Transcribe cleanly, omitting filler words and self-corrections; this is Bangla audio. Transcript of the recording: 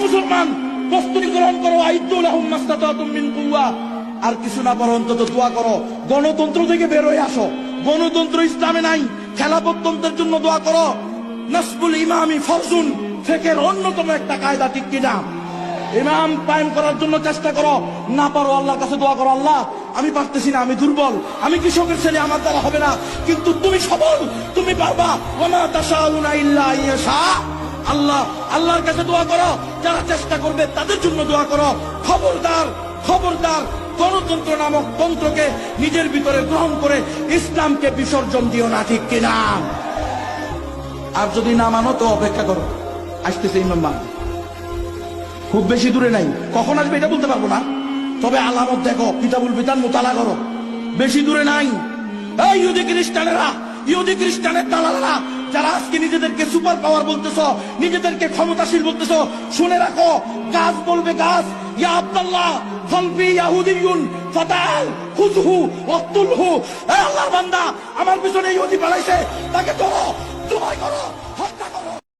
মুসলমান, প্রস্তুতি গ্রহণ করো। আইদ্দু লাহুম মাসতাতাতুম মিন কুওয়া। আর কিছু না পারো অন্তত দোয়া করো, গণতন্ত্র থেকে বের হয়ে আসো। গণতন্ত্র ইসলামে নাই, খেলাফতন্ত্রের জন্য দোয়া করো। নাসবুল ইমামি ফরজুন, ফিকহের অন্যতম একটা কায়দা, ঠিক কিনা? ইমাম কায়েম করার জন্য চেষ্টা করো। না পারো আল্লাহর কাছে দোয়া করো, আল্লাহ আমি পারতেছি না, আমি দুর্বল, আমি কৃষকের ছেলে, আমার দ্বারা হবে না, কিন্তু তুমি সবল, তুমি পারবা। ওয়া মা তাশাউনা ইল্লা ইয়াশা আল্লাহ। আল্লাহর কাছে দোয়া করো, যারা চেষ্টা করবে তাদের জন্য দোয়া করো। খবরদার, খবরদার, গণতন্ত্র নামক তন্ত্রকে নিজের ভিতরে গ্রহণ করে ইসলামকে বিসর্জন দিও না, ঠিক কিনা? আর যদি না মানো তো অপেক্ষা করো, আসতেছে ইমাম। খুব বেশি দূরে নাই, কখন আসবে এটা বলতে পারবো না, তবে আলামত দেখো, কিতাবুল বিতান মোতালা করো, বেশি দূরে নাই। এই ইহুদি খ্রিস্টানেরা, ইহুদি খ্রিস্টানের দালালেরা, যারা আজকে নিজেদেরকে সুপার পাওয়ার বলতেছ, নিজেদেরকে ক্ষমতাশীল বলতেছ, শুনে রাখো, গাছ বলবে গাছ, ইয়া আব্দুল্লাহ খালফি ইয়াহুদিয়ুন ফাতাল খুযহু ওয়াকতুলহু। এই আল্লাহর বান্দা, আমার পিছনে ইহুদি পালাইছে, তাকে ধরো, জবাই করো, হত্যা করো।